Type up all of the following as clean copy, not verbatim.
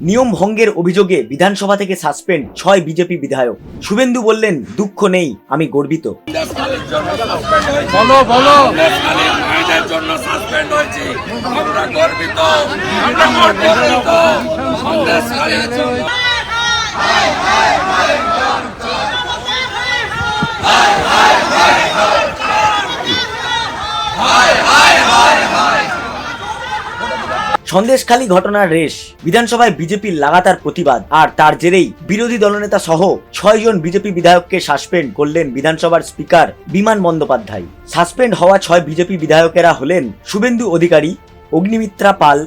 নিয়ম ভঙ্গের অভিযোগে বিধানসভা থেকে সাসপেন্ড 6 বিজেপি বিধায়ক। শুভেন্দু বললেন, দুঃখ নেই, আমি গর্বিত। সন্দেশখালী ঘটনার রেশ, বিধানসভায় বিজেপির লাগাতার প্রতিবাদ, আর তার জেরেই বিরোধী দলনেতা সহ 6 জন বিজেপি বিধায়ককে সাসপেন্ড করলেন বিধানসভার স্পিকার বিমান বন্দ্যোপাধ্যায়। সাসপেন্ড হওয়া 6 বিজেপি বিধায়কেরা হলেন শুভেন্দু অধিকারী, অগ্নিমিত্রা পাল,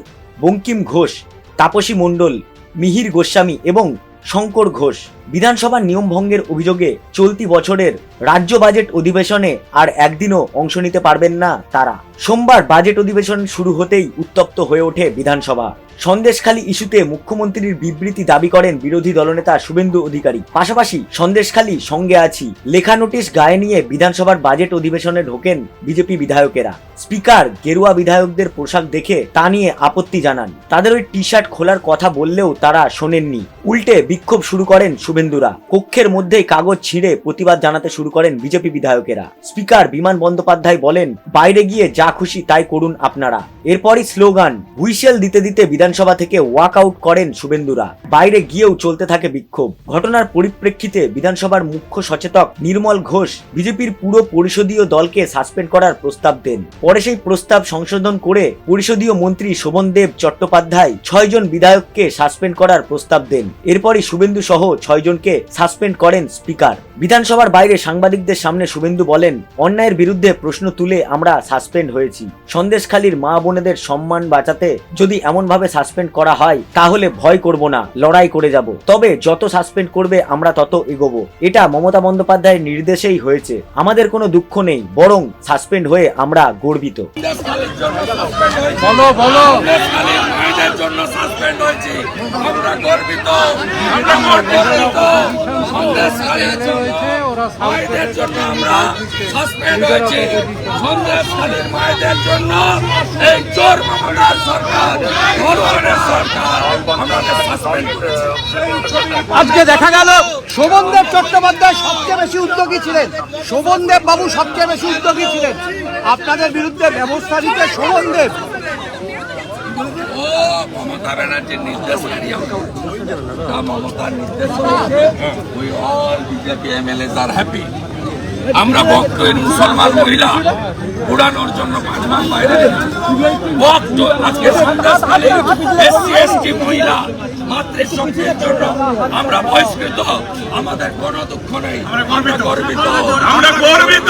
বঙ্কিম ঘোষ, তাপসী মণ্ডল, মিহির গোস্বামী এবং শঙ্কর ঘোষ। বিধানসভার নিয়ম ভঙ্গের অভিযোগে চলতি বছরের রাজ্য বাজেট অধিবেশনে আর একদিনও অংশ নিতে পারবেন না তারা। সোমবার বাজেট অধিবেশন শুরু হতেই উত্তপ্ত হয়ে ওঠে বিধানসভা। সন্দেশখালী ইস্যুতে মুখ্যমন্ত্রীর বিবৃতি দাবি করেন বিরোধী দলনেতা শুভেন্দু অধিকারী। পাশাপাশি সন্দেশখালী সঙ্গে আছি লেখা নোটিশ গায়ে নিয়ে বিধানসভার বাজেট অধিবেশনে ঢোকেন বিজেপি বিধায়কেরা। স্পিকার গেরুয়া বিধায়কদের পোশাক দেখে তা নিয়ে আপত্তি জানান। তাদের ওই টি শার্ট খোলার কথা বললেও তারা শোনেননি, উল্টে বিক্ষোভ শুরু করেন শুভেন্দুরা। কক্ষের মধ্যেই কাগজ ছিঁড়ে প্রতিবাদ জানাতে শুরু করেন বিজেপি বিধায়কেরা। স্পিকার বিমান বন্দ্যোপাধ্যায় বলেন, বাইরে গিয়ে যা খুশি তাই করুন আপনারা। এরপরই স্লোগান, হুইসেল দিতে দিতে বিধানসভা থেকে ওয়াক আউট করেন শুভেন্দুরা। বাইরে গিয়েও চলতে থাকে বিক্ষোভ। ঘটনার পরিপ্রেক্ষিতে বিধানসভার মুখ্য সচেতক নির্মল ঘোষ বিজেপির পুরো পরিষদীয় দলকে সাসপেন্ড করার প্রস্তাব দেন। পরে সেই প্রস্তাব সংশোধন করে পরিষদীয় মন্ত্রী শোভনদেব চট্টোপাধ্যায় 6 জন বিধায়ককে সাসপেন্ড করার প্রস্তাব দেন। এরপরই শুভেন্দু সহ 6 জনকে সাসপেন্ড করেন স্পিকার। বিধানসভার বাইরে সাংবাদিকদের সামনে শুভেন্দু বলেন, অন্যায়ের বিরুদ্ধে প্রশ্ন তুলে আমরা সাসপেন্ড হয়েছি। সন্দেশখালীর মা বোনেদের সম্মান বাঁচাতে যদি এমন ভাবে সাসপেন্ড করা হয় তাহলে ভয় করব না, লড়াই করে যাব। তবে যত সাসপেন্ড করবে আমরা তত এগোবো। এটা মমতা বন্দ্যোপাধ্যায়ের নির্দেশেই হয়েছে। আমাদের কোনো দুঃখ নেই, বরং সাসপেন্ড হয়ে আমরা গর্বিত। আজকে দেখা গেল শোভনদেব চট্টোপাধ্যায় সবচেয়ে বেশি উদ্যোগী ছিলেন, শোভনদেব বাবু সবচেয়ে বেশি উদ্যোগী ছিলেন আপনাদের বিরুদ্ধে ব্যবস্থা নিতে। শোভনদেব মমতা ব্যানার্জির নির্দেশকারী, মমতার নির্দেশ বিজেপি এমএলএ আর হ্যাপি। আমরা বক্তব্যের মুসলমান মহিলা উড়ানোর জন্য 5 মাস বাইরে বক্ত। আজকে সন্দেশখালী এসসি এসটি মহিলা মাতৃশক্তির জন্য আমরা বহিষ্কৃত। আমাদের কোনো দুঃখ নেই, আমরা গর্বিত, আমরা গর্বিত।